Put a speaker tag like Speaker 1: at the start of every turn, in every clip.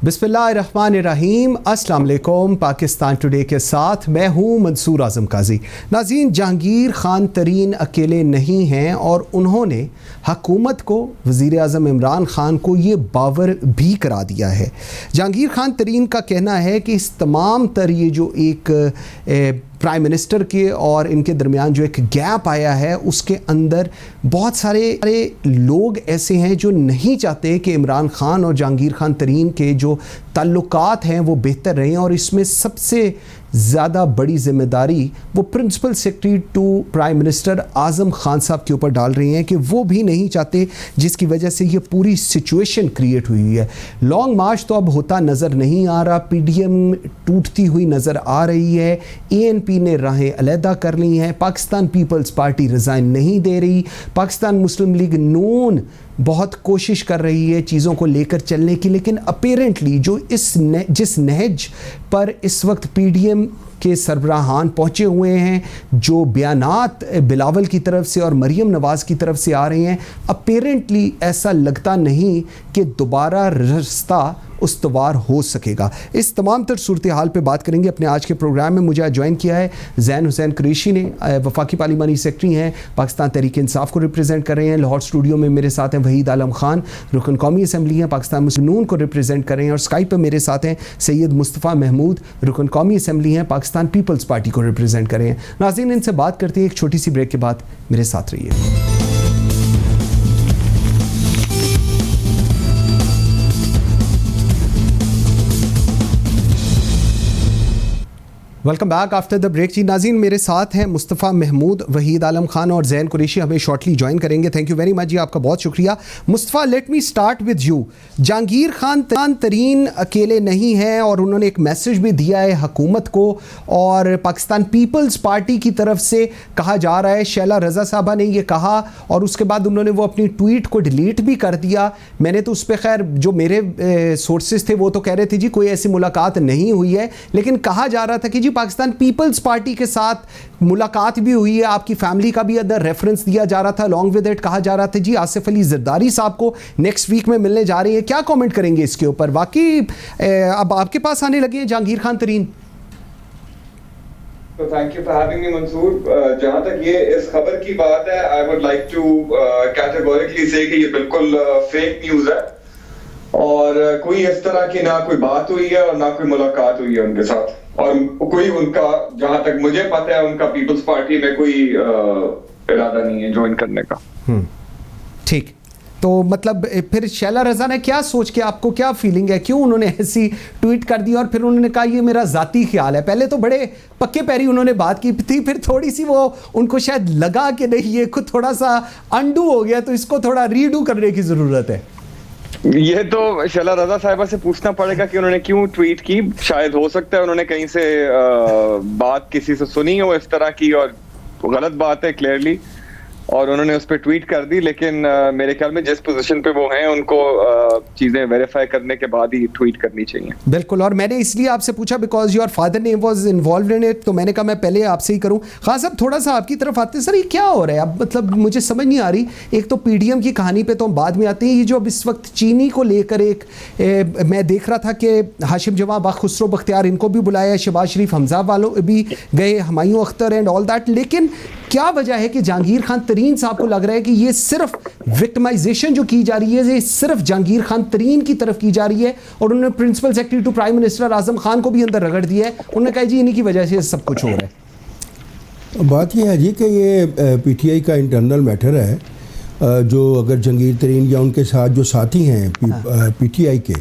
Speaker 1: बिस्मिल्लाहिर्रहमानिर्रहीम, अस्सलाम वालेकुम। पाकिस्तान टुडे के साथ मैं हूँ मंसूर आज़म काजी। नाज़रीन, जहांगीर खान तरीन अकेले नहीं हैं और उन्होंने हकूमत को, वज़ीर आज़म इमरान खान को ये बावर भी करा दिया है। जहांगीर खान तरीन का कहना है कि इस तमाम तर ये जो एक प्राइम मिनिस्टर के और इनके दरमियान जो एक गैप आया है, उसके अंदर बहुत सारे लोग ऐसे हैं जो नहीं चाहते कि इमरान खान और जहांगीर खान तरीन के जो ताल्लुकात हैं वो बेहतर रहें, और इसमें सबसे ज़्यादा बड़ी जिम्मेदारी वो principal secretary to prime minister Azam Khan साहब के ऊपर डाल रही हैं कि वो भी नहीं चाहते, जिसकी वजह से ये पूरी सिचुएशन क्रिएट हुई है। लॉन्ग मार्च तो अब होता नज़र नहीं आ रहा, पीडीएम टूटती हुई नज़र आ रही है, एएनपी ने राहें अलहदा कर ली हैं, पाकिस्तान पीपल्स पार्टी रिज़ाइन नहीं दे रही, पाकिस्तान मुस्लिम लीग नून बहुत कोशिश कर रही है चीज़ों को लेकर चलने की, लेकिन अपेरेंटली जो जिस नहज पर इस वक्त पीडीएम के सरबराहान पहुँचे हुए हैं, जो बयानात बिलावल की तरफ से और मरीम नवाज़ की तरफ से आ रहे हैं, अपेरेंटली ऐसा लगता नहीं कि दोबारा रास्ता उस्तवार हो सकेगा। इस तमाम तर सूरत हाल पर बात करेंगे अपने आज के प्रोग्राम में। मुझे ज्वाइन किया है ज़ैन हुसैन कुरैशी ने, वफाकी पार्लिमानी सेक्रेटरी हैं, पाकिस्तान तहरीक इंसाफ को रिप्रेजेंट कर रहे हैं। लाहौर स्टूडियो में मेरे साथ हैं वहीद आलम खान, रुकन कौमी असम्बली हैं, पाकिस्तान मुस्लिम नून को रिप्रेजेंट कर रहे हैं, और स्काइप पर मेरे साथ हैं सैयद मुस्तफ़ा महमूद, रुकन कौमी असम्बली हैं, पाकिस्तान पीपल्स पार्टी को रिप्रेजेंट कर रहे हैं। नाज़रीन, इनसे बात करते हैं एक छोटी सी ब्रेक के बाद, मेरे साथ रहिए। Welcome back after the break. जी नाज़रीन, मेरे साथ हैं मुस्तफ़ा महमूद, वहीद आलम खान और ज़ैन कुरैशी हमें शॉर्टली ज्वाइन करेंगे। थैंक यू वेरी मच जी, आपका बहुत शुक्रिया। Mustafa, let me start with you. Jahangir Khan तरीन अकेले नहीं हैं और उन्होंने एक मैसेज भी दिया है हुकूमत को, और पाकिस्तान पीपल्स पार्टी की तरफ से कहा जा रहा है, शैला रज़ा साहबा ने ये कहा और उसके बाद उन्होंने वो अपनी ट्वीट को डिलीट भी कर दिया। मैंने तो उस पर खैर जो मेरे सोर्सेज थे वो तो कह रहे थे जी कोई ऐसी मुलाकात नहीं हुई है, लेकिन कहा जा रहा था कि पाकिस्तान पीपल्स पार्टी के साथ मुलाकात भी हुई है, आपकी फैमिली का भी अदर रेफरेंस दिया जा रहा था। लॉन्ग विद इट कहा जा रहा था जी आसिफ अली जरदारी साहब को नेक्स्ट वीक में मिलने जा रही है। क्या कमेंट करेंगे इसके ऊपर? वाकई अब आपके पास आने लगे हैं जहांगीर खान तरीन?
Speaker 2: तो thank you for having me Mansoor. जहां तक ये इस खबर की बात है, I would like to categorically say कि ये बिल्कुल फेक न्यूज है, और कोई इस तरह की ना कोई बात हुई है और ना कोई मुलाकात हुई है उनके साथ, और कोई उनका, जहां तक मुझे पता है, उनका पीपल्स पार्टी में कोई इरादा नहीं है ज्वाइन करने का।
Speaker 1: ठीक, तो मतलब फिर शैला रज़ा ने क्या सोच के, आपको क्या फीलिंग है, क्यों उन्होंने ऐसी ट्वीट कर दी और फिर उन्होंने कहा ये मेरा ज़ाती ख्याल है? पहले तो बड़े पक्के पैरी उन्होंने बात की थी, फिर थोड़ी सी वो उनको शायद लगा कि नहीं ये खुद थोड़ा सा अंडू हो गया, तो इसको थोड़ा रीडू करने की ज़रूरत है।
Speaker 2: ये तो शैला रज़ा साहिबा से पूछना पड़ेगा कि उन्होंने क्यों ट्वीट की। शायद हो सकता है उन्होंने कहीं से बात किसी से सुनी हो इस तरह की, और गलत बात है क्लियरली, और उन्होंने उस पर ट्वीट कर दी। लेकिन मेरे ख्याल में जिस पोजीशन पे वो हैं, उनको चीज़ें वेरीफाई करने के बाद ही ट्वीट करनी चाहिए।
Speaker 1: बिल्कुल, और मैंने इसलिए आपसे पूछा बिकॉज योर फादर ने वाज इन्वॉल्वड इन इट, तो मैंने कहा मैं पहले आपसे ही करूं। खान साहब, थोड़ा सा आपकी तरफ आते हैं। सर, ये क्या हो रहा है अब? मतलब मुझे समझ नहीं आ रही। एक तो पीडीएम की कहानी पे तो हम बाद में आते हैं, ये जो अब इस वक्त चीनी को लेकर मैं देख रहा था कि हाशिम जवां, खुसरो बख्तियार, इनको भी बुलाया, शहबाज शरीफ, हमजा वालों भी गए, Humayun Akhtar and all that, लेकिन क्या वजह है कि जहांगीर खान तरीन साहब को लग रहा है कि ये सिर्फ विक्टिमाइजेशन जो की जा रही है ये सिर्फ जहांगीर खान तरीन की तरफ की जा रही है, और उन्होंने principal secretary to prime minister Azam Khan को भी अंदर रगड़ दिया है? उन्होंने कहा जी इन्हीं की वजह से सब कुछ हो रहा है।
Speaker 3: बात यह है जी कि ये पीटीआई का इंटरनल मैटर है, जो अगर जहांगीर तरीन या उनके साथ जो साथी हैं पीटीआई के,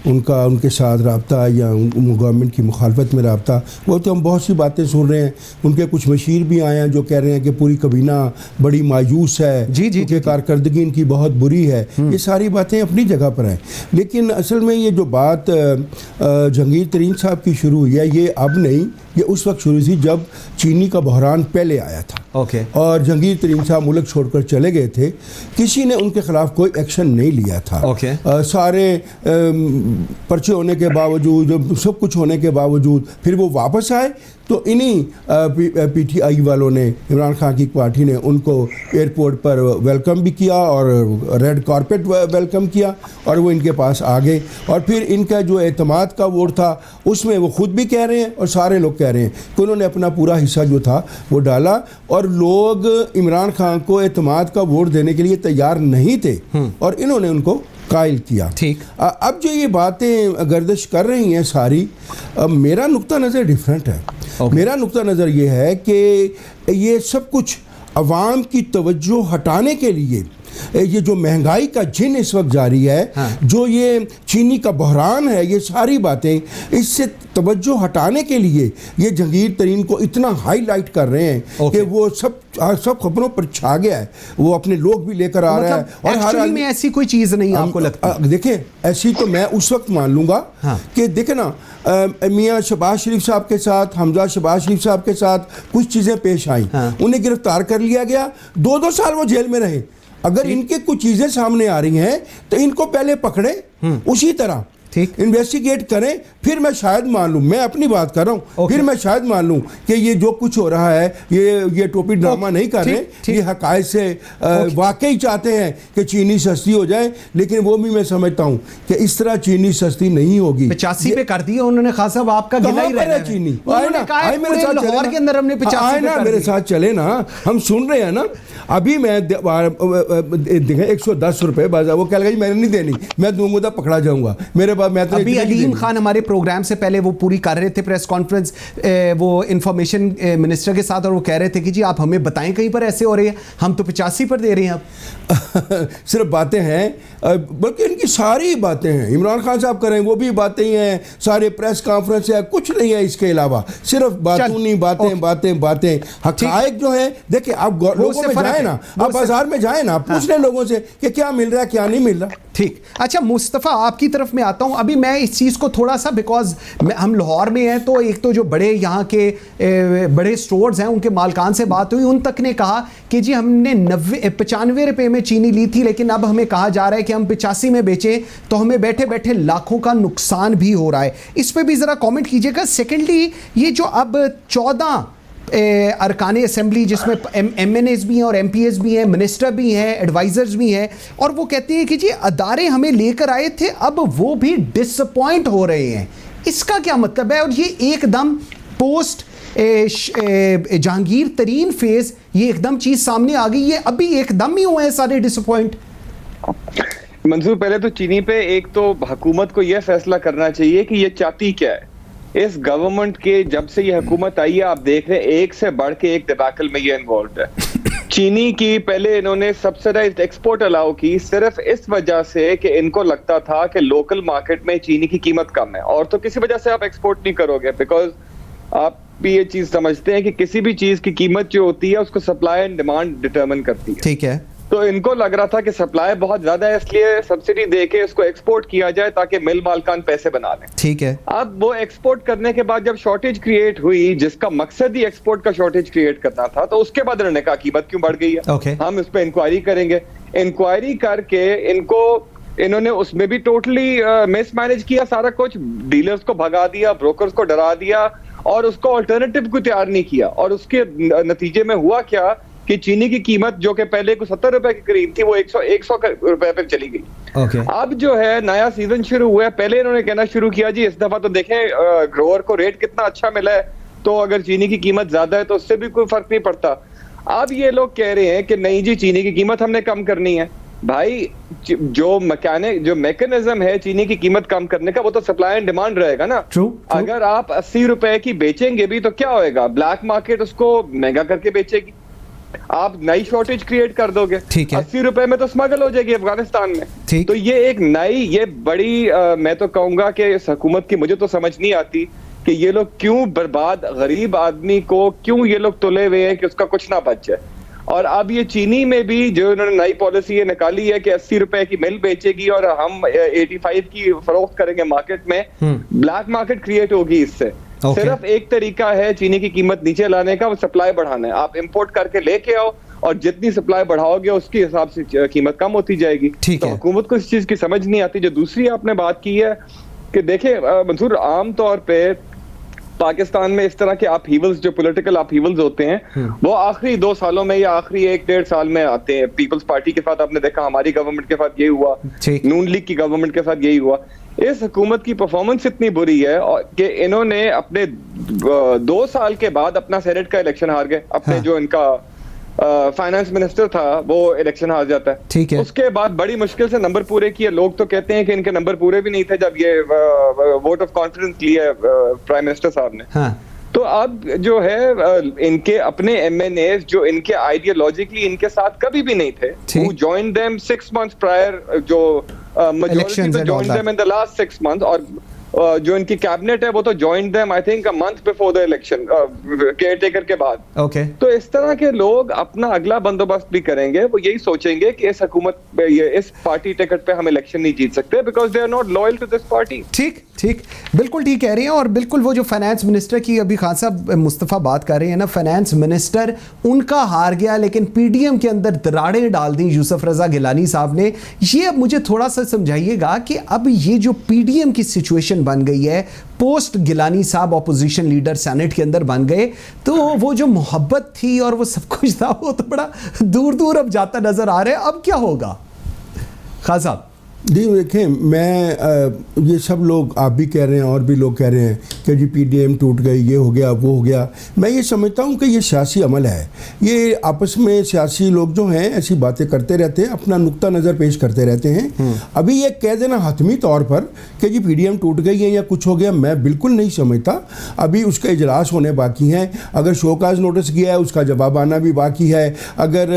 Speaker 3: उनके साथ रब्ता या गवर्नमेंट की मुखालफत में रब्ता, वो तो हम बहुत सी बातें सुन रहे हैं। उनके कुछ मशीर भी आए हैं जो कह रहे हैं कि पूरी कबीना बड़ी मायूस है, क्योंकि कारकर्दगी इनकी बहुत बुरी है। ये सारी बातें अपनी जगह पर हैं, लेकिन असल में ये जो बात जहांगीर तरीन साहब की शुरू हुई है, ये अब नहीं, ये उस वक्त शुरू थी जब चीनी का बहरान पहले आया था। और जहांगीर तरीन साहब मुल्क छोड़कर चले गए थे, किसी ने उनके खिलाफ कोई एक्शन नहीं लिया था। सारे पर्चे होने के बावजूद, सब कुछ होने के बावजूद, फिर वो वापस आए तो इन्हीं पीटीआई वालों ने, इमरान खान की पार्टी ने उनको एयरपोर्ट पर वेलकम भी किया और रेड कारपेट वेलकम किया और वो इनके पास आ गए। और फिर इनका जो एतमाद का वोट था उसमें वो खुद भी कह रहे हैं और सारे लोग कह रहे हैं कि उन्होंने अपना पूरा हिस्सा जो था वो डाला और लोग इमरान खान को एतमाद का वोट देने के लिए तैयार नहीं थे और इन्होंने उनको कायल किया।
Speaker 1: ठीक।
Speaker 3: अब जो ये बातें गर्दिश कर रही हैं सारी, मेरा नुक्ता नज़र डिफरेंट है। मेरा नुक्ता नज़र ये है कि ये सब कुछ अवाम की तवज्जो हटाने के लिए, ये जो महंगाई का जिन इस वक्त जारी है,
Speaker 1: हाँ।
Speaker 3: जो ये चीनी का बहरान है, ये सारी बातें इससे तवज्जो हटाने के लिए ये जहांगीर तरीन को इतना हाईलाइट कर रहे हैं कि वो सब खबरों पर छा गया है। वो अपने लोग भी लेकर आ रहा है
Speaker 1: और हर आदमी में ऐसी कोई चीज़ नहीं आपको लगता?
Speaker 3: देखें, ऐसी तो मैं उस वक्त मान लूँगा कि देखें ना, मियाँ शहबाज शरीफ साहब के साथ, हमजा शहबाज शरीफ साहब के साथ कुछ चीज़ें पेश आई, उन्हें गिरफ्तार कर लिया गया, 2-2 साल वो जेल में रहे। अगर इनके कुछ चीजें सामने आ रही हैं तो इनको पहले पकड़े, उसी तरह इन्वेस्टिगेट करें, फिर मैं शायद मान लूं, मैं अपनी बात कर रहा हूं, फिर मैं शायद मान लूं कि ये जो कुछ हो रहा है ये टोपी ड्रामा नहीं कर रहे, ये हकायत से वाकई चाहते हैं कि चीनी सस्ती हो जाए। लेकिन वो भी मैं समझता हूं कि इस तरह चीनी सस्ती नहीं होगी।
Speaker 1: 85 पे कर दिया उन्होंने। खान साहब आपका गिला ही रहा है
Speaker 3: चीनी,
Speaker 1: लाहौर के अंदर हमने 85
Speaker 3: ना मेरे साथ चले ना, हम सुन रहे हैं ना। अभी मैं 110 रुपए वो कह लगा मैंने नहीं देनी, मैं दूंगा तो पकड़ा जाऊंगा मेरे पास। मैं तो
Speaker 1: अभी अलीम खान हमारे प्रोग्राम से पहले वो पूरी कर रहे थे प्रेस कॉन्फ्रेंस वो इंफॉर्मेशन मिनिस्टर के साथ, और वो कह रहे थे कि जी आप हमें बताएं कहीं पर ऐसे हो रही है, हम तो 85 पर दे रहे हैं अब।
Speaker 3: सिर्फ बातें हैं, बल्कि इनकी सारी बातें हैं। इमरान खान साहब करें वो भी बातें ही हैं, सारे प्रेस कॉन्फ्रेंस है, कुछ नहीं है इसके अलावा, सिर्फ बातों नहीं, बातें बातें बातें। हक़ाइक़ जो है, देखिए आप लोगों में जाए ना, आप बाजार में जाए ना, पूछ लें लोगों से कि क्या मिल रहा है क्या नहीं मिल रहा।
Speaker 1: ठीक। अच्छा मुस्तफ़ा, आपकी तरफ में आता हूं। अभी मैं इस चीज़ को थोड़ा सा, बिकॉज हम लाहौर में हैं, तो एक तो जो बड़े यहाँ के बड़े स्टोर्स हैं उनके मालकान से बात हुई, उन तक ने कहा कि जी हमने 95 रुपये में चीनी ली थी, लेकिन अब हमें कहा जा रहा है कि हम 85 में बेचें, तो हमें बैठे बैठे लाखों का नुकसान भी हो रहा है। इस पर भी ज़रा कॉमेंट कीजिएगा। सेकेंडली, ये जो अब 14 अरकान असेंबली जिसमें MNAs भी हैं और MPs भी हैं, मिनिस्टर भी हैं, एडवाइज़र्स भी हैं, और वो कहते हैं कि जी अदारे हमें लेकर आए थे, अब वो भी डिसअपॉइंट हो रहे हैं। इसका क्या मतलब है? और ये एकदम पोस्ट जहांगीर तरीन फेज ये एकदम चीज़ सामने आ गई, ये अभी एकदम ही हुए हैं सारे डिसअपॉइंट।
Speaker 2: मंसूर, पहले तो चीनी पे एक तो हुकूमत को यह फैसला करना चाहिए कि ये चाहती क्या है। इस गवर्नमेंट के जब से ये हुकूमत आई है, आप देख रहे हैं एक से बढ़ के एक डिबैकल में ये इन्वॉल्व है। चीनी की पहले इन्होंने सब्सिडाइज्ड एक्सपोर्ट अलाउ की सिर्फ इस वजह से कि इनको लगता था कि लोकल मार्केट में चीनी की कीमत कम है, और तो किसी वजह से आप एक्सपोर्ट नहीं करोगे, बिकॉज आप भी ये चीज समझते हैं कि किसी भी चीज की कीमत जो होती है उसको सप्लाई एंड डिमांड डिटरमिन करती है।
Speaker 1: ठीक है।
Speaker 2: तो इनको लग रहा था कि सप्लाई बहुत ज्यादा है, इसलिए सब्सिडी देके इसको एक्सपोर्ट किया जाए ताकि मिल मालकान पैसे बना लें।
Speaker 1: ठीक है।
Speaker 2: अब वो एक्सपोर्ट करने के बाद जब शॉर्टेज क्रिएट हुई, जिसका मकसद ही एक्सपोर्ट का शॉर्टेज क्रिएट करना था, तो उसके बाद इन्होंने कहा कीमत क्यों बढ़ गई है, हम इस पर इंक्वायरी करेंगे। इंक्वायरी करके इन्होंने उसमें भी टोटली मिसमैनेज किया सारा कुछ, डीलर्स को भगा दिया, ब्रोकर्स को डरा दिया, और उसको अल्टरनेटिव को तैयार नहीं किया। और उसके नतीजे में हुआ क्या कि चीनी की कीमत जो कि पहले को 70 रुपए के करीब थी, वो 100 रुपए पे चली गई। अब जो है नया सीजन शुरू हुआ है, पहले इन्होंने कहना शुरू किया जी इस दफा तो देखें ग्रोअर को रेट कितना अच्छा मिला है, तो अगर चीनी की कीमत ज्यादा है तो उससे भी कोई फर्क नहीं पड़ता। अब ये लोग कह रहे हैं कि नहीं जी चीनी की कीमत हमने कम करनी है। भाई जो मैकेनिज्म है चीनी की कीमत कम करने का, वो तो सप्लाई एंड डिमांड रहेगा ना।
Speaker 1: True.
Speaker 2: अगर आप 80 रुपए की बेचेंगे भी तो क्या होएगा, ब्लैक मार्केट उसको महंगा करके बेचेगी, आप नई शॉर्टेज क्रिएट कर दोगे। 80 रुपए में तो स्मगल हो जाएगी अफगानिस्तान में। तो ये एक नई, ये बड़ी मैं तो कहूंगा कि इस हुकूमत की मुझे तो समझ नहीं आती कि ये लोग क्यों बर्बाद गरीब आदमी को क्यों ये लोग तुले हुए हैं कि उसका कुछ ना बच जाए। और अब ये चीनी में भी जो इन्होंने नई पॉलिसी निकाली है कि 80 रुपए की मिल बेचेगी और हम 85 की फरोख्त करेंगे मार्केट में, ब्लैक मार्केट क्रिएट होगी इससे। सिर्फ एक तरीका है चीनी की कीमत नीचे लाने का, वो सप्लाई बढ़ाना है। आप इंपोर्ट करके लेके आओ और जितनी सप्लाई बढ़ाओगे उसके हिसाब से कीमत कम होती जाएगी। तो हुकूमत को इस चीज की समझ नहीं आती। जो दूसरी आपने बात की है कि देखे मंसूर, आम तौर पे पाकिस्तान में इस तरह के अपहीवल्स, जो पॉलिटिकल अपहीवल्स होते हैं, वो आखिरी 2 सालों में या आखिरी 1-1.5 साल में आते हैं। पीपल्स पार्टी के साथ आपने देखा, हमारी गवर्नमेंट के साथ यही हुआ, नून लीग की गवर्नमेंट के साथ यही हुआ। इस हुकूमत की परफॉर्मेंस इतनी बुरी है कि इन्होंने अपने 2 साल के बाद अपना सेनेट का इलेक्शन हार गए। अपने जो इनका फाइनेंस मिनिस्टर था वो इलेक्शन हार जाता है, ठीक है। उसके बाद बड़ी मुश्किल से नंबर पूरे किए। लोग तो कहते हैं कि इनके नंबर पूरे भी नहीं थे जब ये वोट ऑफ कॉन्फिडेंस लिया प्राइम मिनिस्टर साहब ने। हाँ। तो अब जो है इनके अपने एमएनएस जो इनके आइडियोलॉजिकली इनके साथ कभी भी नहीं थे, who joined them 6 months prior, जो majority तो joined them in the last 6 months, और जो इनकी कैबिनेट है वो तो join them I think a month before the election, caretaker के बाद। ओके। तो इस तरह के लोग अपना अगला बंदोबस्त भी करेंगे, वो यही सोचेंगे कि इस हुकूमत पे, इस पार्टी टिकट पे हम इलेक्शन नहीं जीत सकते because they are not loyal to this party. ठीक ठीक, बिल्कुल ठीक कह रहे हैं। और बिल्कुल वो जो फाइनेंस मिनिस्टर की अभी खान साहब मुस्तफ़ा बात कर रहे हैं ना, फाइनेंस मिनिस्टर उनका हार गया, लेकिन पीडीएम के अंदर दरारें डाल दी यूसुफ रजा गिलानी साहब ने। ये अब मुझे थोड़ा सा समझाइएगा कि अब ये जो पीडीएम की सिचुएशन बन गई है, पोस्ट गिलानी साहब अपोजिशन लीडर सेनेट के अंदर बन गए, तो वो जो मोहब्बत थी और वो सब कुछ था वो तो बड़ा दूर दूर अब जाता नजर आ रहा है। अब क्या होगा खान साहब?
Speaker 3: जी देखें, मैं ये सब लोग, आप भी कह रहे हैं और भी लोग कह रहे हैं कि जी पीडीएम टूट गई, ये हो गया वो हो गया। मैं ये समझता हूँ कि ये सियासी अमल है। ये आपस में सियासी लोग जो हैं ऐसी बातें करते रहते हैं, अपना नुक्ता नज़र पेश करते रहते हैं। अभी ये कह देना हतमी तौर पर कि जी पीडीएम टूट गई है या कुछ हो गया, मैं बिल्कुल नहीं समझता। अभी उसका इजलास होने बाकी हैं। अगर शोकाज नोटिस किया है उसका जवाब आना भी बाकी है। अगर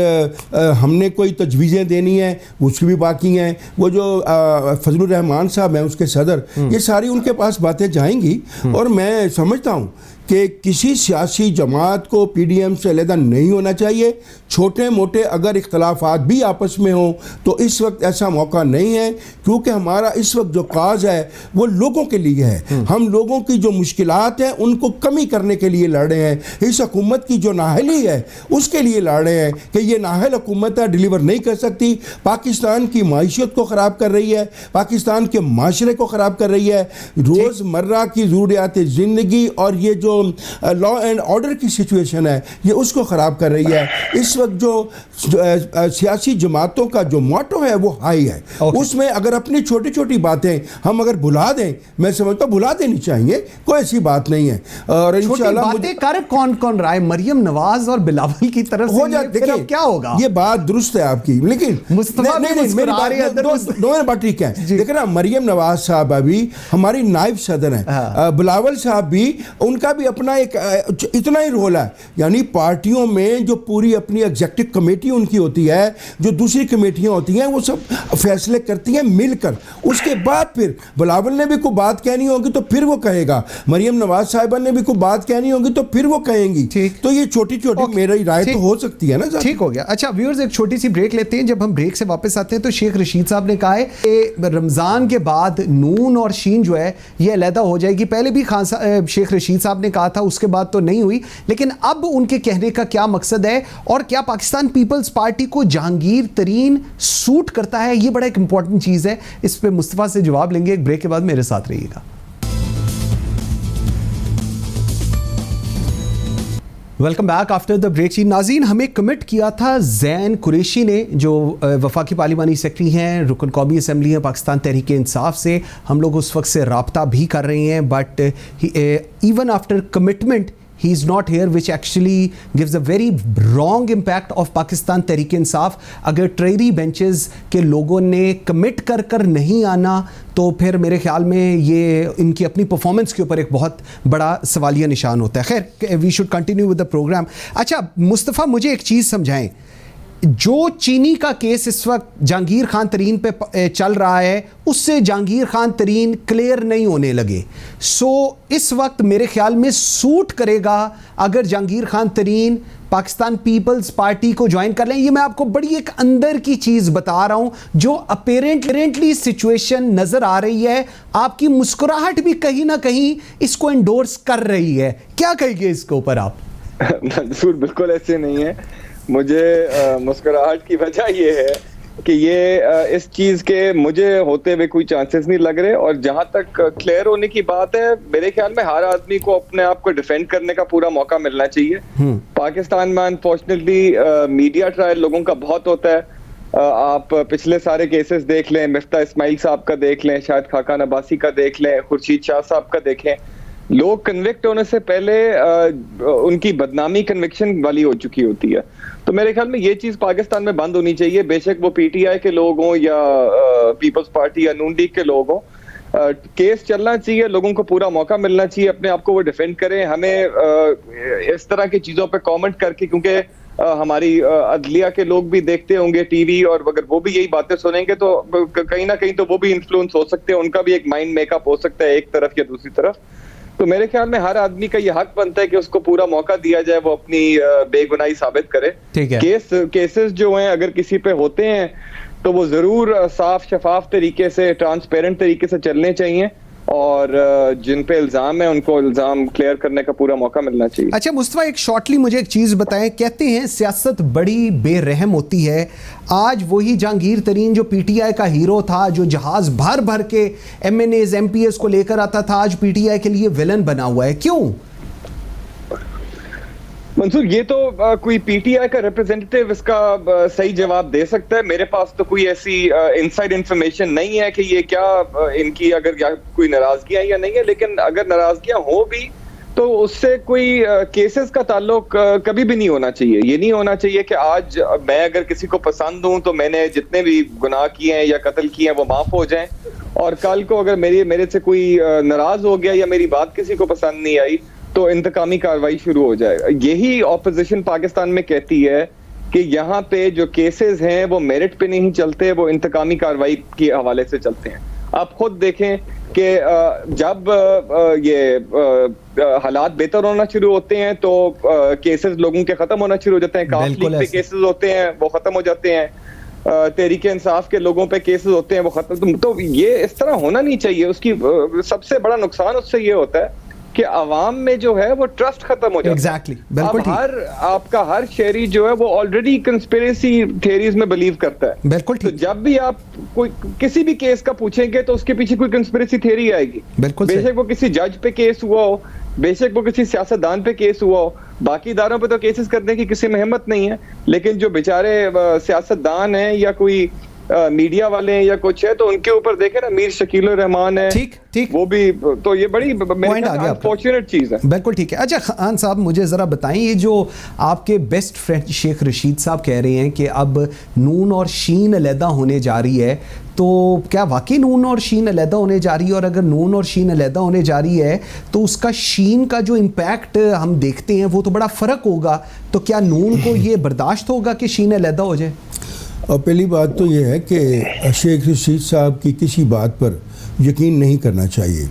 Speaker 3: हमने कोई तजवीज़ें देनी है उसकी भी बाकी हैं। वो जो फजलुर रहमान साहब हैं उसके सदर, ये सारी उनके पास बातें जाएंगी। और मैं समझता हूँ कि किसी सियासी जमात को पीडीएम से अलहदा नहीं होना चाहिए। छोटे मोटे अगर इख्तलाफात भी आपस में हों तो इस वक्त ऐसा मौका नहीं है, क्योंकि हमारा इस वक्त जो काज है वो लोगों के लिए है। हम लोगों की जो मुश्किलात हैं उनको कमी करने के लिए लड़ रहे हैं। इस हुकूमत की जो नाहली है उसके लिए लड़ रहे हैं कि ये नाहल हुकूमत है, डिलीवर नहीं कर सकती, पाकिस्तान की माइशत को ख़राब कर रही है, पाकिस्तान के माशरे को ख़राब कर रही है, रोज़मर्रा की ज़रूरियात ज़िंदगी और ये जो लॉ एंड ऑर्डर की सिचुएशन है ये उसको ख़राब कर रही है। इस वक्त जो सियासी जमातों का जो मोटो है वो हाई है। उसमें अगर अपनी छोटी छोटी बातें हम अगर भुला दें, मैं समझता हूँ भुला देनी चाहिए, कोई ऐसी बात नहीं है। और इंशाल्लाह बातें कर कौन कौन रहा है, मरियम नवाज और बिलावल की तरफ हो जाए, देखिए क्या होगा। ये बात दुरुस्त है आपकी, लेकिन दोनों बात ठीक है। देखिए ना, मरियम नवाज साहब अभी हमारी नायब सदर हैं, बिलावल साहब भी, उनका भी अपना एक इतना ही रोल है। यानी पार्टियों में जो पूरी अपनी एग्जेक्टिव कमेटी उनकी होती है, जो दूसरी कमेटियां होती हैं, वो सब फैसले करती हैं मिलकर। उसके बाद फिर बिलावल ने भी कोई बात कहनी होगी तो फिर वो कहेगा, मरियम नवाज साहिबा ने भी कोई बात कहनी होगी तो फिर वो कहेंगी। तो ये छोटी छोटी मेरी राय तो हो सकती है ना।
Speaker 1: ठीक हो गया। अच्छा व्यूअर्स, एक छोटी सी ब्रेक लेते हैं। जब हम ब्रेक से वापस आते हैं तो शेख रशीद साहब ने कहा है कि रमजान के बाद नून और शीन जो है ये अलहदा हो जाएगी। पहले भी शेख रशीद साहब ने कहा था, उसके बाद तो नहीं हुई, लेकिन अब उनके कहने का क्या मकसद है और क्या पाकिस्तान पीपल्स पार्टी को जहांगीर तरीन सूट करता है, ये बड़ा एक इंपॉर्टेंट चीज है। इस पे मुस्तफा से जवाब लेंगे एक ब्रेक के बाद। मेरे साथ रहिएगा। Welcome back after the break. जी नाज़रीन, हमें कमिट किया था ज़ैन कुरैशी ने, जो वफाकी पार्लिमानी सेक्रेटरी हैं, रुकन कौमी असम्बली हैं पाकिस्तान तहरीक इंसाफ से। हम लोग उस वक्त से रब्ता भी कर रहे हैं, but even after commitment he is not here, which actually gives a very wrong impact of Pakistan Tehreek Insaf. अगर ट्रेरी बेंचेस के लोगों ने कमिट कर कर नहीं आना तो फिर मेरे ख्याल में ये इनकी अपनी परफॉर्मेंस के ऊपर एक बहुत बड़ा सवालिया निशान होता है। खैर, we should continue with the program. अच्छा मुस्तफ़ा, मुझे एक चीज़ समझाएं, जो चीनी का केस इस वक्त जहांगीर खान तरीन पे चल रहा है, उससे जहांगीर खान तरीन क्लियर नहीं होने लगे। सो इस वक्त मेरे ख्याल में सूट करेगा अगर जहांगीर खान तरीन पाकिस्तान पीपल्स पार्टी को ज्वाइन कर लें। ये मैं आपको बड़ी एक अंदर की चीज़ बता रहा हूं जो अपेरेंटली सिचुएशन नज़र आ रही है। आपकी मुस्कुराहट भी कहीं ना कहीं इसको एंडोर्स कर रही है। क्या कहेंगे इसके ऊपर आप?
Speaker 2: मंसूर, बिल्कुल ऐसे नहीं है। मुझे मुस्कुराहट की वजह यह है कि ये इस चीज के मुझे होते हुए कोई चांसेस नहीं लग रहे। और जहां तक क्लियर होने की बात है, मेरे ख्याल में हर आदमी को अपने आप को डिफेंड करने का पूरा मौका मिलना चाहिए। पाकिस्तान में अनफॉर्चुनेटली मीडिया ट्रायल लोगों का बहुत होता है। आप पिछले सारे केसेस देख लें, मिफ्ता इस्माइल साहब का देख लें, शायद खाकान अब्बासी का देख लें, खुर्शीद शाह साहब का देखें। लोग कन्विक्ट होने से पहले उनकी बदनामी कन्विक्शन वाली हो चुकी होती है। तो मेरे ख्याल में ये चीज पाकिस्तान में बंद होनी चाहिए, बेशक वो पीटीआई के लोग हों या पीपल्स पार्टी या नून लीग के लोग हों। केस चलना चाहिए, लोगों को पूरा मौका मिलना चाहिए अपने आप को वो डिफेंड करें। हमें इस तरह की चीजों पे कमेंट करके, क्योंकि हमारी अदलिया के लोग भी देखते होंगे टीवी, और अगर वो भी यही बातें सुनेंगे तो कहीं ना कहीं तो वो भी इन्फ्लुएंस हो सकते हैं, उनका भी एक माइंड मेकअप हो सकता है एक तरफ या दूसरी तरफ। तो मेरे ख्याल में हर आदमी का ये हक बनता है कि उसको पूरा मौका दिया जाए, वो अपनी बेगुनाही साबित करे।
Speaker 1: ठीक है।
Speaker 2: केसेस जो हैं अगर किसी पे होते हैं तो वो जरूर साफ शफाफ तरीके से, ट्रांसपेरेंट तरीके से चलने चाहिए, और जिन पे इल्जाम है उनको इल्जाम क्लियर करने का पूरा मौका मिलना चाहिए।
Speaker 1: अच्छा मुस्तफा, एक शॉर्टली मुझे एक चीज़ बताएं। कहते हैं सियासत बड़ी बेरहम होती है। आज वही जहांगीर तरीन जो पीटीआई का हीरो था, जो जहाज भर भर के एमएनएज एमपीएस को लेकर आता था, आज पीटीआई के लिए विलन बना हुआ है। क्यों
Speaker 2: मंसूर? ये तो कोई पीटीआई का रिप्रेजेंटेटिव इसका सही जवाब दे सकता है। मेरे पास तो कोई ऐसी इनसाइड इंफॉर्मेशन नहीं है कि ये क्या इनकी अगर कोई नाराजगियां या नहीं है, लेकिन अगर नाराजगियां हो भी तो उससे कोई केसेस का ताल्लुक कभी भी नहीं होना चाहिए। ये नहीं होना चाहिए कि आज मैं अगर किसी को पसंद हूं तो मैंने जितने भी गुनाह किए हैं या कत्ल किए हैं वो माफ हो जाएं, और कल को अगर मेरे से कोई नाराज हो गया या मेरी बात किसी को पसंद नहीं आई तो इंतकामी कार्रवाई शुरू हो जाएगा। यही ऑपोजिशन पाकिस्तान में कहती है कि यहाँ पे जो केसेस हैं वो मेरिट पे नहीं चलते, वो इंतकामी कार्रवाई के हवाले से चलते हैं। आप खुद देखें कि जब ये हालात बेहतर होना शुरू होते हैं तो केसेस लोगों के खत्म होना शुरू हो जाते हैं। काफ लीग पे केसेस होते हैं वो खत्म हो जाते हैं, तहरीक इंसाफ के लोगों पे केसेस होते हैं वो खत्म। तो ये इस तरह होना नहीं चाहिए। उसकी सबसे बड़ा नुकसान उससे ये होता है कि अवाम में जो है वो ट्रस्ट खत्म हो जाता है।
Speaker 1: एग्जैक्टली, बिल्कुल ठीक।
Speaker 2: आपका हर शहरी जो है वो ऑलरेडी कंस्पिरेसी थ्योरीज में बिलीव करता है।
Speaker 1: बिल्कुल ठीक।
Speaker 2: तो जब भी आप कोई किसी भी केस का पूछेंगे तो उसके पीछे कोई कंस्पिरेसी थ्योरी आएगी।
Speaker 1: बिल्कुल,
Speaker 2: बेशक वो किसी जज पे केस हुआ हो, बेशक वो किसी सियासतदान पे केस हुआ हो। बाकी इदारों पे तो केसेस करने की किसी में हिम्मत नहीं है, लेकिन जो बेचारे सियासतदान हैं या कोई मीडिया वाले हैं या कुछ है तो उनके ऊपर देखे ना, मीर शकील रहमान है,
Speaker 1: ठीक ठीक,
Speaker 2: वो भी तो ये बड़ी अनफॉर्चुनेट चीज है।
Speaker 1: बिल्कुल ठीक है। अच्छा खान साहब मुझे ज़रा बताएं, ये जो आपके बेस्ट फ्रेंड शेख रशीद साहब कह रहे हैं कि अब नून और शीन अलहदा होने जा रही है, तो क्या वाकई नून और शीन अलहदा होने जा रही है? और अगर नून और शीन अलहदा होने जा रही है तो उसका शीन का जो इम्पैक्ट हम देखते हैं वो तो बड़ा फ़र्क होगा। तो क्या नून को ये बर्दाश्त होगा कि शीन अलहदा हो जाए?
Speaker 3: और पहली बात तो ये है कि शेख रशीद साहब की किसी बात पर यकीन नहीं करना चाहिए,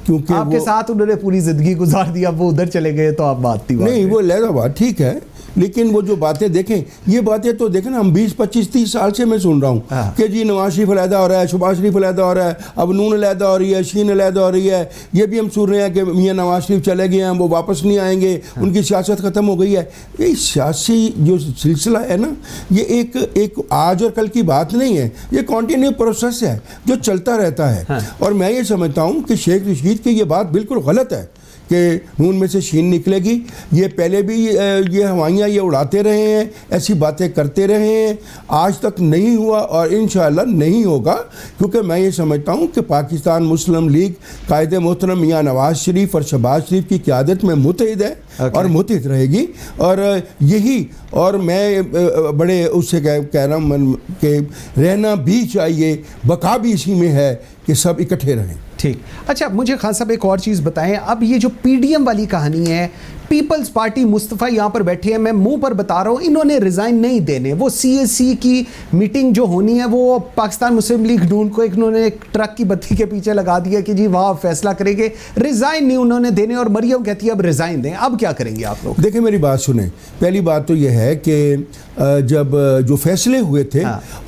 Speaker 3: क्योंकि
Speaker 1: आपके साथ उन्होंने पूरी ज़िंदगी गुजार दी, अब वो उधर चले गए तो आप बात थी
Speaker 3: नहीं, वो लहरा बात ठीक है, लेकिन वो जो बातें देखें, ये बातें तो देखें ना, हम 20, 25, 30 साल से मैं सुन रहा हूँ कि जी नवाज शरीफ अलहदा हो रहा है, शहबाज शरीफ अलहदा हो रहा है, अब नून अलहदा हो रही है, शीन अलहदा हो रही है। ये भी हम सुन रहे हैं कि मियाँ नवाज शरीफ चले गए हैं, वो वापस नहीं आएंगे, उनकी सियासत ख़त्म हो गई है। ये सियासी जो सिलसिला है ना, ये एक आज और कल की बात नहीं है, ये कॉन्टिन्यू प्रोसेस है जो चलता रहता है। और मैं ये समझता हूँ कि शेख रशीद की ये बात बिल्कुल गलत है कि नून में से शीन निकलेगी। ये पहले भी ये हवाइयाँ ये उड़ाते रहे हैं, ऐसी बातें करते रहे हैं, आज तक नहीं हुआ और इंशाअल्लाह नहीं होगा, क्योंकि मैं ये समझता हूँ कि पाकिस्तान मुस्लिम लीग कायदे मोहतरम मियाँ नवाज शरीफ और शहबाज शरीफ की क़यादत में मुत्तहिद है और मुत्तहिद रहेगी। और यही, और मैं बड़े उससे कह रहा हूँ कि रहना भी चाहिए, बका भी इसी में है कि सब इकट्ठे रहें।
Speaker 1: ठीक। अच्छा मुझे खान साहब एक और चीज़ बताएं, अब ये जो पीडीएम वाली कहानी है, पीपल्स पार्टी मुस्तफ़ा यहाँ पर बैठे हैं, मैं मुंह पर बता रहा हूँ, इन्होंने रिज़ाइन नहीं देने। वो सीएसी की मीटिंग जो होनी है वो पाकिस्तान मुस्लिम लीग नून को इन्होंने एक ट्रक की बत्ती के पीछे लगा दिया कि जी वहाँ फैसला करेंगे, रिज़ाइन नहीं उन्होंने देने, और मरियम कहती है अब रिज़ाइन दें। अब क्या करेंगे आप लोग?
Speaker 3: देखिए मेरी बात सुने, पहली बात तो यह है कि जब जो फैसले हुए थे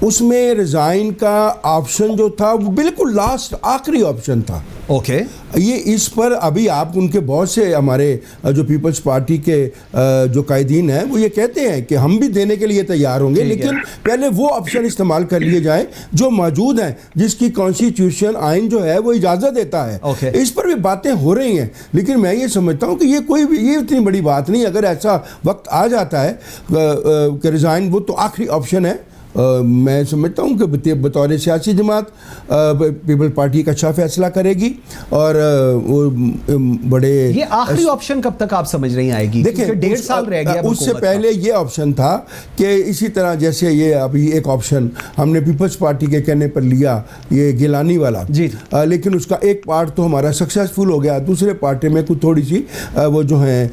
Speaker 3: उसमें रिज़ाइन का ऑप्शन जो था वो बिल्कुल लास्ट आखिरी ऑप्शन था।
Speaker 1: ओके
Speaker 3: ये इस पर अभी आप उनके बहुत से हमारे जो पीपल्स पार्टी के जो कायदीन हैं वो ये कहते हैं कि हम भी देने के लिए तैयार होंगे, लेकिन पहले वो ऑप्शन इस्तेमाल कर लिए जाए जो मौजूद हैं, जिसकी कॉन्स्टिट्यूशन आइन जो है वो इजाज़त देता है। इस पर भी बातें हो रही हैं, लेकिन मैं ये समझता हूँ कि ये इतनी बड़ी बात नहीं। अगर ऐसा वक्त आ जाता है कि रिज़ाइन, वो तो आखिरी ऑप्शन है। मैं समझता हूँ कि बतौर सियासी जमात पीपल पार्टी एक अच्छा फैसला करेगी और वो बड़े
Speaker 1: ये आखिरी ऑप्शन कब तक आप समझ रही आएगी?
Speaker 3: देखिए
Speaker 1: 1.5 साल रह गया।
Speaker 3: उससे पहले ये ऑप्शन था कि इसी तरह जैसे ये अभी एक ऑप्शन हमने पीपल्स पार्टी के कहने पर लिया, ये गिलानी वाला
Speaker 1: जी,
Speaker 3: लेकिन उसका एक पार्ट तो हमारा सक्सेसफुल हो गया, दूसरे पार्टी में कुछ थोड़ी सी वो जो है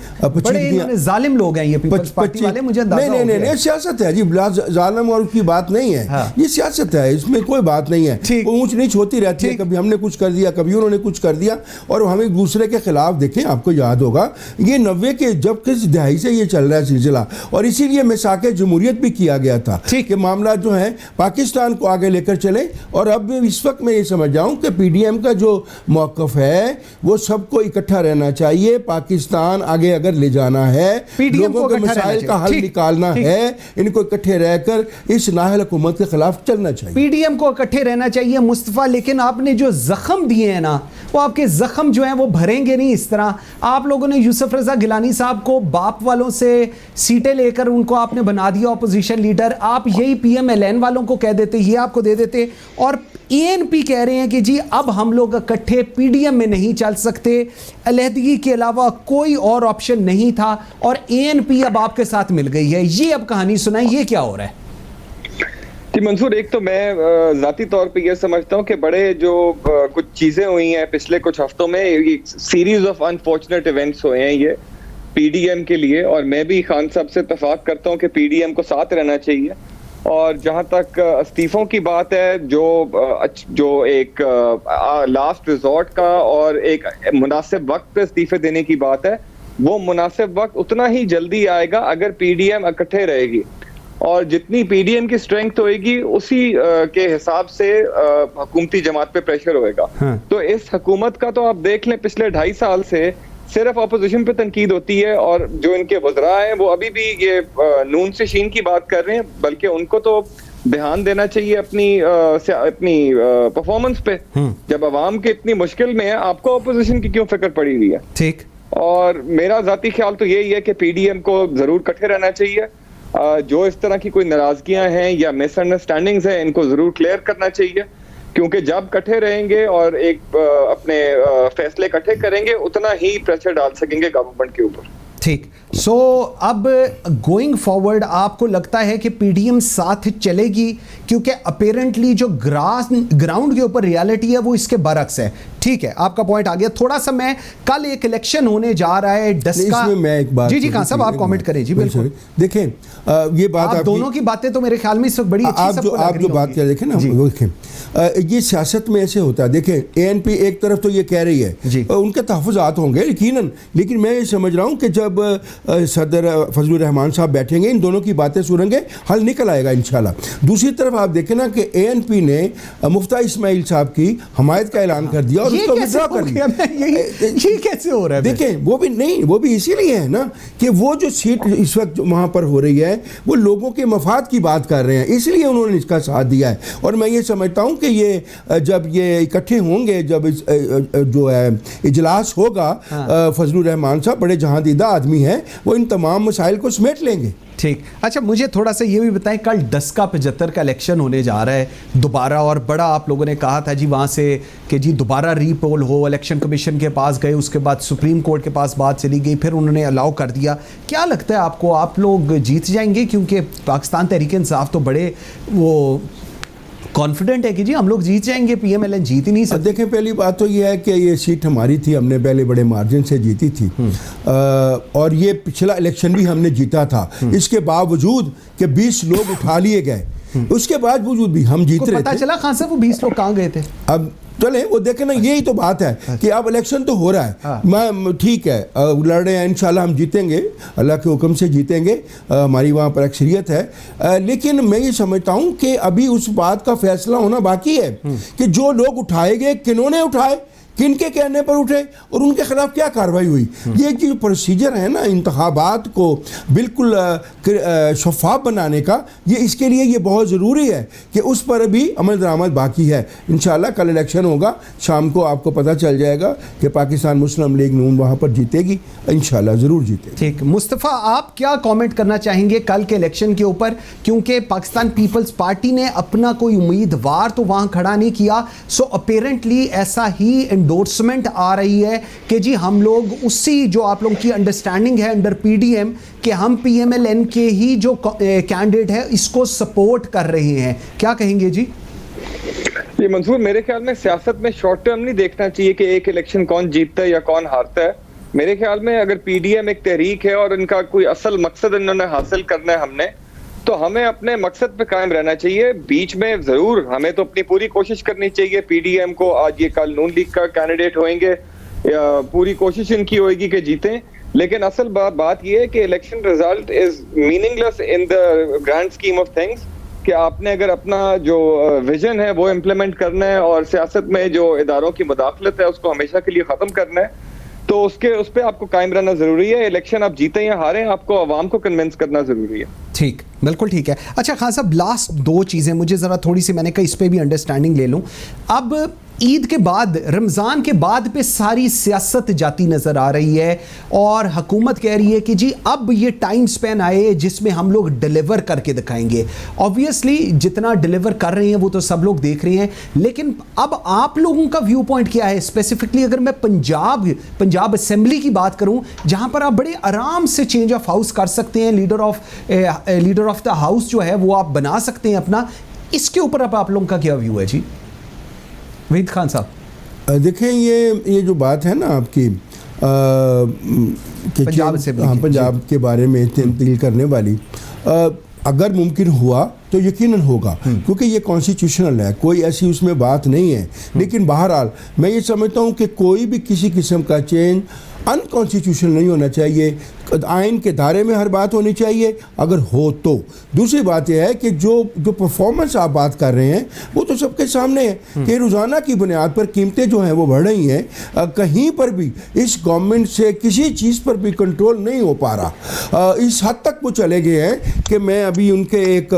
Speaker 1: जालिम लोग हैं ये पीपल्स पार्टी वाले, मुझे
Speaker 3: नहीं सियासत है जी, जालिम और उसकी बात नहीं है। हाँ। ये सियासत है, इसमें कोई बात नहीं है। वो ऊंच नीच होती रहती है, कभी हमने कुछ कर दिया, कभी उन्होंने कुछ कर दिया, और हम एक दूसरे के खिलाफ देखें। आपको याद होगा ये 90 के जब किस दहाई से ये चल रहा है सिलसिला, और इसीलिए मिसाक जमहूरियत भी किया गया था कि मामला जो है पाकिस्तान को आगे लेकर चले। और अब इस वक्त मैं ये समझ जाऊं कि पीडीएम का जो मौक़िफ़ है वो सबको इकट्ठा रहना चाहिए। पाकिस्तान आगे अगर ले जाना है, लोगों के मसाइल का हल निकालना है, इनको इकट्ठे रहकर इस हुकूमत के खिलाफ चलना चाहिए।
Speaker 1: पीडीएम को इकट्ठे रहना चाहिए मुस्तफा, लेकिन आपने जो जख्म दिए हैं ना, वो आपके जख्म जो हैं वो भरेंगे नहीं इस तरह। आप लोगों ने यूसुफ रजा गिलानी साहब को बाप वालों से सीटें लेकर उनको आपने बना दिया अपोजिशन लीडर। आप यही पीएमएलएन वालों को कह देते, ये आपको दे देते, और एएनपी कह रहे हैं कि जी अब हम लोग इकट्ठे पीडीएम में नहीं चल सकते, अलहदगी के अलावा कोई और ऑप्शन नहीं था, और एएनपी अब आपके साथ मिल गई है। ये अब कहानी सुनाई, ये क्या हो रहा है?
Speaker 2: जी मंसूर, एक तो मैं जाती तौर पे ये समझता हूँ कि बड़े जो कुछ चीजें हुई हैं पिछले कुछ हफ्तों में, एक सीरीज ऑफ अनफॉर्चुनेट इवेंट्स हुए हैं ये पीडीएम के लिए, और मैं भी खान साहब से इत्तेफाक करता हूँ कि पीडीएम को साथ रहना चाहिए। और जहां तक इस्तीफों की बात है, जो एक लास्ट रिजॉर्ट का और एक मुनासिब वक्त पे इस्तीफे देने की बात है, वो मुनासिब वक्त उतना ही जल्दी आएगा अगर पीडीएम इकट्ठे रहेगी, और जितनी पीडीएम की स्ट्रेंथ होएगी उसी के हिसाब से हुकूमती जमात पे प्रेशर होएगा। हाँ। तो इस हुकूमत का तो आप देख लें पिछले 2.5 साल से सिर्फ अपोजिशन पे तनकीद होती है, और जो इनके वज़रा हैं वो अभी भी ये नून से शीन की बात कर रहे हैं, बल्कि उनको तो ध्यान देना चाहिए अपनी परफॉर्मेंस पे। जब अवाम के इतनी मुश्किल में है, आपको अपोजिशन की क्यों फिक्र पड़ी हुई है? ठीक। और मेरा जाती ख्याल तो यही है कि पीडीएम को जरूर इकट्ठे रहना चाहिए। जो इस तरह की कोई नाराजगियां हैं या मिसअंडरस्टैंडिंग्स हैं, इनको जरूर क्लियर करना चाहिए, क्योंकि जब इकट्ठे रहेंगे और एक अपने फैसले इकट्ठे करेंगे, उतना ही प्रेशर डाल सकेंगे गवर्नमेंट के ऊपर।
Speaker 1: ठीक। सो अब गोइंग फॉरवर्ड आपको लगता है कि पीडीएम साथ चलेगी, क्योंकि अपेरेंटली जो ग्राउंड के ऊपर रियलिटी है वो इसके बरक्स है। ठीक है, आपका पॉइंट आ गया। थोड़ा सा मैं कल एक इलेक्शन होने जा रहा है डस्का,
Speaker 3: मैं एक बात
Speaker 1: जी खान साहब आप कमेंट करें। जी बिल्कुल,
Speaker 3: देखें ये बात
Speaker 1: आप दोनों की बातें तो मेरे ख्याल में इस वक्त बड़ी अच्छी
Speaker 3: आप जो बात कर देखें ना, वो देखें ये सियासत में ऐसे होता है। देखें एएनपी एक तरफ तो ये कह रही है उनके तहफ़्फ़ुज़ात होंगे यकीनन, लेकिन मैं ये समझ रहा हूँ कि जब सदर फजलुर रहमान साहब बैठेंगे, इन दोनों की बातें सुनेंगे, हल निकल आएगा इंशाल्लाह। दूसरी तरफ आप देखें ना कि एएनपी ने मुफ्ता इस्माइल साहब की हमायत का ऐलान कर दिया और उसको विड्रॉ कर दिया।
Speaker 1: ये कैसे हो रहा है?
Speaker 3: देखें वो भी इसीलिए है ना कि वो जो सीट इस वक्त वहाँ पर हो रही है वो लोगों के मफाद की बात कर रहे हैं, इसलिए उन्होंने इसका साथ दिया है। और मैं ये समझता हूँ कि ये जब ये इकट्ठे होंगे, जब जो है इजलास होगा, फजलुर रहमान साहब बड़े जहांदीदा आदमी हैं, वो इन तमाम मसाइल को समेट लेंगे।
Speaker 1: ठीक। अच्छा, मुझे थोड़ा सा ये भी बताएं, कल डस्का 75 का इलेक्शन होने जा रहा है दोबारा, और बड़ा आप लोगों ने कहा था जी वहाँ से कि जी दोबारा रीपोल हो, इलेक्शन कमीशन के पास गए, उसके बाद सुप्रीम कोर्ट के पास बात चली गई, फिर उन्होंने अलाउ कर दिया। क्या लगता है आपको, आप लोग जीत जाएंगे? क्योंकि पाकिस्तान तहरीक इंसाफ तो बड़े वो कॉन्फिडेंट है कि जी हम लोग जीत जाएंगे, पीएमएलएन जीत ही नहीं सकते।
Speaker 3: देखें पहली बात तो ये है कि ये सीट हमारी थी, हमने पहले बड़े मार्जिन से जीती थी, और ये पिछला इलेक्शन भी हमने जीता था। इसके बावजूद कि 20 लोग उठा लिए गए, उसके बावजूद भी हम जीत रहे थे।
Speaker 1: पता चला खान साहब वो 20 लोग कहाँ गए थे?
Speaker 3: अब चले वो देखें ना, यही तो बात है कि अब इलेक्शन तो हो रहा है। मैं ठीक है, लड़ रहे हैं, इंशाल्लाह हम जीतेंगे, अल्लाह के हुक्म से जीतेंगे, हमारी वहाँ पर अक्सरियत है। लेकिन मैं ये समझता हूँ कि अभी उस बात का फैसला होना बाकी है कि जो लोग उठाए गए किन्होंने उठाए, किनके कहने पर उठे और उनके खिलाफ क्या कार्रवाई हुई। ये जो प्रोसीजर है ना इंतखाबात को बिल्कुल शफाफ बनाने का, ये इसके लिए ये बहुत ज़रूरी है कि उस पर भी अमल दरामद बाकी है। इंशाल्लाह कल इलेक्शन होगा, शाम को आपको पता चल जाएगा कि पाकिस्तान मुस्लिम लीग नून वहाँ पर जीतेगी, इंशाल्लाह ज़रूर जीतेगी।
Speaker 1: ठीक, मुस्तफ़ा आप क्या कमेंट करना चाहेंगे कल के इलेक्शन के ऊपर, क्योंकि पाकिस्तान पीपल्स पार्टी ने अपना कोई उम्मीदवार तो वहाँ खड़ा नहीं किया, सो अपेरेंटली ऐसा ही एंडोर्समेंट आ रही है कि जी हम लोग उसी जो आप लोगों की अंडरस्टैंडिंग है अंडर पीडीएम कि हम पीएमएलएन के ही जो कैंडिडेट है इसको सपोर्ट कर रहे हैं, क्या कहेंगे जी?
Speaker 2: ये मंसूर, मेरे ख्याल में सियासत में शॉर्ट टर्म नहीं देखना चाहिए कि एक इलेक्शन कौन जीतता है या कौन हारता है। मेरे ख्याल में अगर पीडीएम एक तहरीक है और इनका कोई असल मकसद इन्होंने हासिल करना है हमने, तो हमें अपने मकसद पे कायम रहना चाहिए। बीच में जरूर हमें तो अपनी पूरी कोशिश करनी चाहिए, पीडीएम को आज ये कल नून लीग का कैंडिडेट होंगे, पूरी कोशिश इनकी होगी कि जीतें, लेकिन असल बात ये है कि election result is meaningless in the grand scheme of things, कि आपने अगर अपना जो विजन है वो इम्प्लीमेंट करना है और सियासत में जो इदारों की मुदाखलत है उसको हमेशा के लिए खत्म करना है, तो उस पे आपको कायम रहना जरूरी है। इलेक्शन आप जीते या हारें, आपको आवाम को कन्विंस करना जरूरी है।
Speaker 1: ठीक, बिल्कुल ठीक है। अच्छा खान साहब, लास्ट दो चीज़ें मुझे ज़रा थोड़ी सी, मैंने कहा इस पे भी अंडरस्टैंडिंग ले लूँ। अब ईद के बाद, रमज़ान के बाद पे सारी सियासत जाती नज़र आ रही है और हुकूमत कह रही है कि जी अब ये टाइम स्पेन आए जिसमें हम लोग डिलीवर करके दिखाएंगे। ऑब्वियसली जितना डिलीवर कर रहे हैं वो तो सब लोग देख रहे हैं, लेकिन अब आप लोगों का व्यू पॉइंट क्या है? स्पेसिफिकली अगर मैं पंजाब असेंबली की बात करूं, जहां पर आप बड़े आराम से चेंज ऑफ हाउस कर सकते हैं, लीडर ऑफ द हाउस जो है वो आप बना सकते हैं अपना, इसके ऊपर अब आप लोगों का क्या व्यू है जी वहीद खान साहब?
Speaker 3: देखें ये जो बात है ना आपकी पंजाब के बारे में तब्दील करने वाली, अगर मुमकिन हुआ तो यकीनन होगा, क्योंकि ये कॉन्स्टिट्यूशनल है, कोई ऐसी उसमें बात नहीं है। लेकिन बहरहाल मैं ये समझता हूँ कि कोई भी किसी किस्म का चेंज अनकॉन्स्टिट्यूशनल नहीं होना चाहिए, आइन के दायरे में हर बात होनी चाहिए अगर हो तो। दूसरी बात यह है कि जो परफॉर्मेंस आप बात कर रहे हैं वो तो सबके सामने है कि रोज़ाना की बुनियाद पर कीमतें जो हैं वो बढ़ रही हैं। कहीं पर भी इस गवर्नमेंट से किसी चीज़ पर भी कंट्रोल नहीं हो पा रहा। इस हद तक वो चले गए हैं कि मैं अभी उनके एक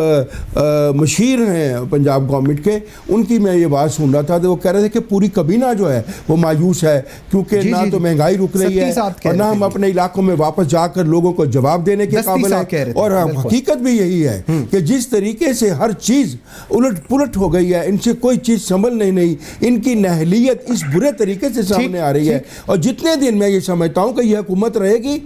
Speaker 3: मशीर हैं पंजाब गवर्नमेंट के, उनकी मैं ये बात सुन रहा था तो वो कह रहे थे कि पूरी कबीना जो है वो मायूस है, क्योंकि ना तो महंगाई रुक रही है और ना हम अपने इलाकों में वापस जाकर लोगों को जवाब देने के काबिल हैं। और हकीकत भी यही है कि जिस तरीके से हर चीज़ उलट पुलट हो गई है, इनसे कोई चीज़ संभल नहीं, इनकी नहलियत इस बुरे तरीके से सामने आ रही है। और जितने दिन मैं ये समझता हूँ कि यह हुकूमत रहेगी,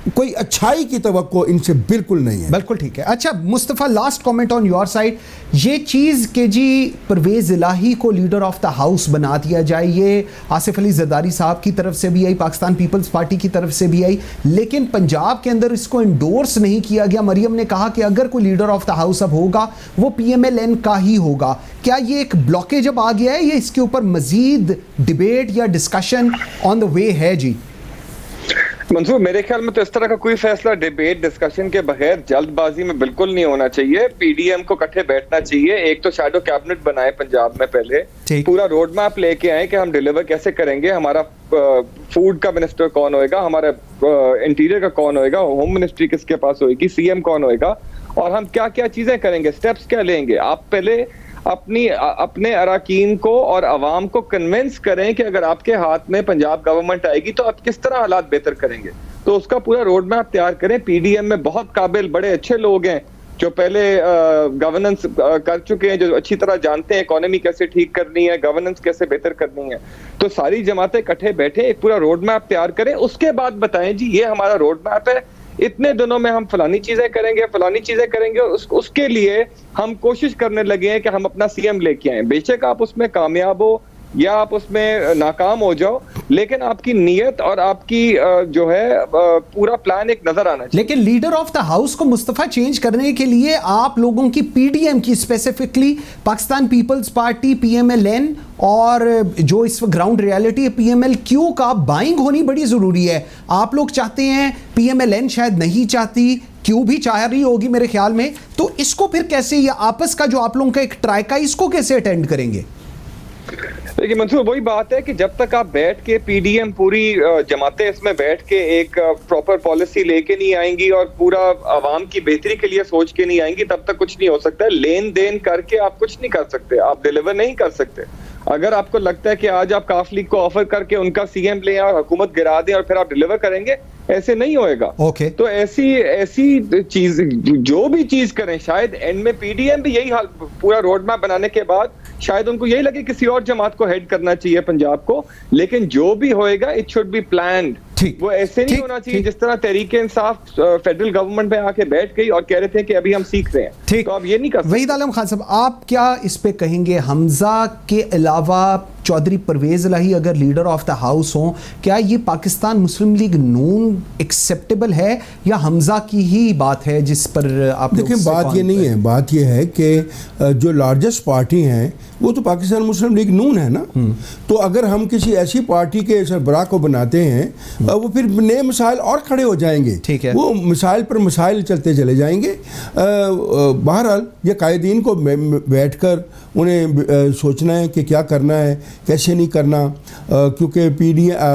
Speaker 3: कोई अच्छाई की तवक्को इनसे बिल्कुल नहीं है।
Speaker 1: बिल्कुल ठीक है। अच्छा Mustafa, last comment on your side, ये चीज़ कि जी परवेज़ इलाही को लीडर ऑफ द हाउस बना दिया जाए, ये आसिफ अली जरदारी साहब की तरफ से भी आई, पाकिस्तान पीपल्स पार्टी की तरफ से भी आई, लेकिन पंजाब के अंदर इसको इंडोर्स नहीं किया गया। मरियम ने कहा कि अगर कोई लीडर ऑफ द हाउस अब होगा वो पीएमएलएन का ही होगा। क्या ये एक ब्लॉकेज अब आ गया है या इसके ऊपर मजीद डिबेट या डिस्कशन ऑन द वे है जी?
Speaker 2: मंसूर, मेरे ख्याल में तो इस तरह का कोई फैसला डिबेट डिस्कशन के बगैर जल्दबाजी में बिल्कुल नहीं होना चाहिए। पीडीएम को इकट्ठे बैठना चाहिए, एक तो शैडो कैबिनेट बनाए पंजाब में, पहले पूरा रोड मैप लेके आए कि हम डिलीवर कैसे करेंगे, हमारा फूड का मिनिस्टर कौन होएगा, हमारा इंटीरियर का कौन होएगा, होम मिनिस्ट्री किसके पास होएगी, सीएम कौन होएगा और हम क्या क्या चीजें करेंगे, स्टेप्स क्या लेंगे। आप पहले अपने अराकीन को और अवाम को कन्विंस करें कि अगर आपके हाथ में पंजाब गवर्नमेंट आएगी तो आप किस तरह हालात बेहतर करेंगे, तो उसका पूरा रोड मैप तैयार करें। पीडीएम में बहुत काबिल बड़े अच्छे लोग हैं जो पहले गवर्नेंस कर चुके हैं, जो अच्छी तरह जानते हैं इकोनॉमी कैसे ठीक करनी है, गवर्नेंस कैसे बेहतर करनी है। तो सारी जमातें इकट्ठे बैठे एक पूरा रोड मैप तैयार करें, उसके बाद बताएं जी ये हमारा रोड मैप है, इतने दिनों में हम फलानी चीजें करेंगे और उसके लिए हम कोशिश करने लगे हैं कि हम अपना सीएम लेके आए। बेशक आप उसमें कामयाब हो या आप उसमें नाकाम हो जाओ, लेकिन आपकी नीयत और आपकी जो है पूरा प्लान एक नजर आना चाहिए।
Speaker 1: लेकिन लीडर ऑफ द हाउस को मुस्तफा चेंज करने के लिए आप लोगों की पीडीएम की, स्पेसिफिकली पाकिस्तान पीपल्स पार्टी पीएमएलएन और जो इस ग्राउंड रियलिटी है पीएमएलक्यू का बाइंग होनी बड़ी जरूरी है। आप लोग चाहते हैं, पीएमएलएन शायद नहीं चाहती, क्यों भी चाह रही होगी मेरे ख्याल में, तो इसको फिर कैसे, ये आपस का जो आप लोगों का एक ट्राइका, इसको कैसे अटेंड करेंगे?
Speaker 2: देखिए मंसूर, वही बात है कि जब तक आप बैठ के पीडीएम पूरी जमातें इसमें बैठ के एक प्रॉपर पॉलिसी लेके नहीं आएंगी और पूरा आवाम की बेहतरी के लिए सोच के नहीं आएंगी, तब तक कुछ नहीं हो सकता है। लेन देन करके आप कुछ नहीं कर सकते, आप डिलीवर नहीं कर सकते। अगर आपको लगता है कि आज आप काफ लीग को ऑफर करके उनका सीएम लें और हुकूमत गिरा दें और फिर आप डिलीवर करेंगे, ऐसे नहीं होएगा।
Speaker 1: Okay.
Speaker 2: तो ऐसी चीज, जो भी चीज करें, शायद एंड में पीडीएम भी यही हाल, पूरा रोड मैप बनाने के बाद शायद उनको यही लगे किसी और जमात को हेड करना चाहिए पंजाब को, लेकिन जो भी होएगा इट शुड बी प्लान्ड।
Speaker 1: ठीक,
Speaker 2: वो ऐसे नहीं होना चाहिए जिस तरह तहरीके इंसाफ फेडरल गवर्नमेंट में आके बैठ गई और कह रहे थे कि अभी हम सीख रहे हैं।
Speaker 1: ठीक,
Speaker 2: तो आप ये नहीं कर सकते।
Speaker 1: वहीद आलम खान साहब, आप क्या इस पे कहेंगे? हमजा के अलावा चौधरी परवेज इलाही अगर लीडर ऑफ द हाउस हों, क्या ये पाकिस्तान मुस्लिम लीग नून एक्सेप्टेबल है या हमजा की ही बात है जिस पर आप?
Speaker 3: देखिए, बात ये नहीं है, बात ये है कि जो लार्जेस्ट पार्टी हैं वो तो पाकिस्तान मुस्लिम लीग नून है ना। तो अगर हम किसी ऐसी पार्टी के सरबराह को बनाते हैं वो फिर नए मसाइल और खड़े हो जाएंगे।
Speaker 1: ठीक है,
Speaker 3: वो मिसाइल पर मिसाइल चलते चले जाएंगे। बहरहाल ये कायदीन को बैठकर उन्हें सोचना है कि क्या करना है, कैसे नहीं करना, क्योंकि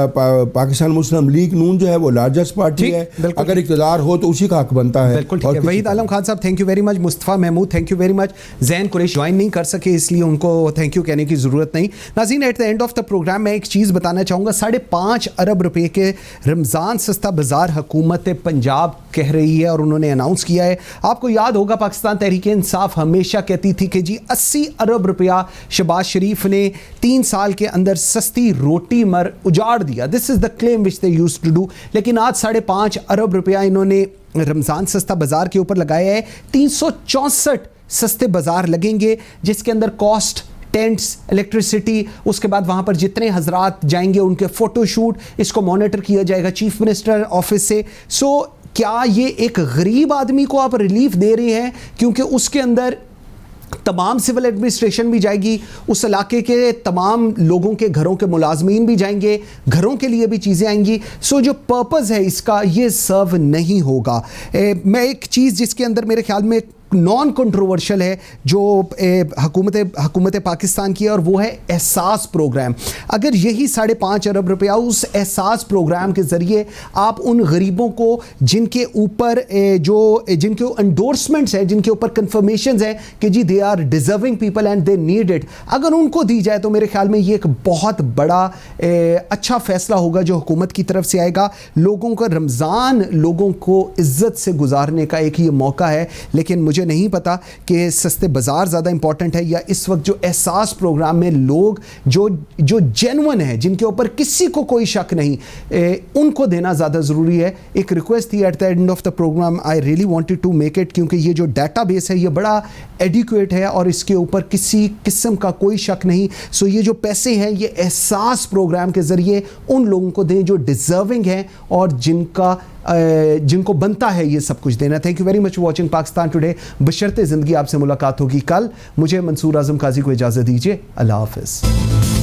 Speaker 3: पाकिस्तान मुस्लिम लीग नून जो है वो लार्जेस्ट पार्टी है, अगर इक़्तिदार हो तो उसी का हक बनता है।
Speaker 1: बिल्कुल ठीक है। Waheed Alam Khan sahab, thank you very much. Mustafa Mahmood, thank you very much. Zain Quraish join नहीं कर सके, इसलिए उनको थैंक यू कहने की ज़रूरत नहीं। नाज़रीन, at the end of the program मैं एक चीज़ बताना चाहूँगा। 5.5 अरब रुपए के रमज़ान सस्ता बाज़ार हुकूमत पंजाब कह रही है और उन्होंने अनाउंस किया है। आपको याद होगा पाकिस्तान तहरीक इंसाफ हमेशा कहती थी कि जी 80 अरब रुपया शहबाज शरीफ ने 3 साल के अंदर सस्ती रोटी मर उजाड़ दिया। This is the claim which they used to do. लेकिन आज 5.5 अरब रुपया इन्होंने रमज़ान सस्ता बाज़ार के ऊपर लगाया है। 364 सस्ते बाज़ार लगेंगे जिसके अंदर कॉस्ट, टेंट्स, इलेक्ट्रिसिटी, उसके बाद वहाँ पर जितने हजरात जाएंगे उनके फ़ोटोशूट, इसको मॉनिटर किया जाएगा चीफ मिनिस्टर ऑफिस से। सो क्या ये एक गरीब आदमी को आप रिलीफ दे रहे हैं? क्योंकि उसके अंदर तमाम सिविल एडमिनिस्ट्रेशन भी जाएगी, उस इलाके के तमाम लोगों के घरों के मुलाजमीन भी जाएंगे, घरों के लिए भी चीज़ें आएंगी। सो जो पर्पज़ है इसका, ये सर्व नहीं होगा। मैं एक चीज़ जिसके अंदर मेरे ख्याल में नॉन कंट्रोवर्शियल है जो हुकूमत पाकिस्तान की है, और वो है एहसास प्रोग्राम। अगर यही 5.5 अरब रुपया उस एहसास प्रोग्राम के ज़रिए आप उन गरीबों को जिनके ऊपर जिनके एंडोर्समेंट्स हैं, जिनके ऊपर कंफर्मेशंस हैं कि जी they are deserving people and they need it, अगर उनको दी जाए तो मेरे ख्याल में ये एक बहुत बड़ा अच्छा फैसला होगा जो हुकूमत की तरफ से आएगा। लोगों का रमज़ान लोगों को इज्जत से गुजारने का एक ये मौका है। लेकिन मुझे नहीं पता कि सस्ते बाजार ज़्यादा इंपॉर्टेंट है या इस वक्त जो एहसास प्रोग्राम में लोग जो जेन्युइन है, जिनके ऊपर किसी को कोई शक नहीं, उनको देना ज़्यादा ज़रूरी है। एक रिक्वेस्ट थी at the end of the program, I really wanted to make it, क्योंकि ये जो डाटा बेस है ये बड़ा एडिक्वेट है और इसके ऊपर किसी किस्म का कोई शक नहीं। सो ये जो पैसे हैं ये एहसास प्रोग्राम के ज़रिए उन लोगों को दें जो डिज़र्विंग हैं और जिनको बनता है ये सब कुछ देना। Thank you very much watching Pakistan today. बशर्ते ज़िंदगी आपसे मुलाकात होगी कल। मुझे मंसूर आज़म काजी को इजाज़त दीजिए। अल्लाह हाफ़िज़।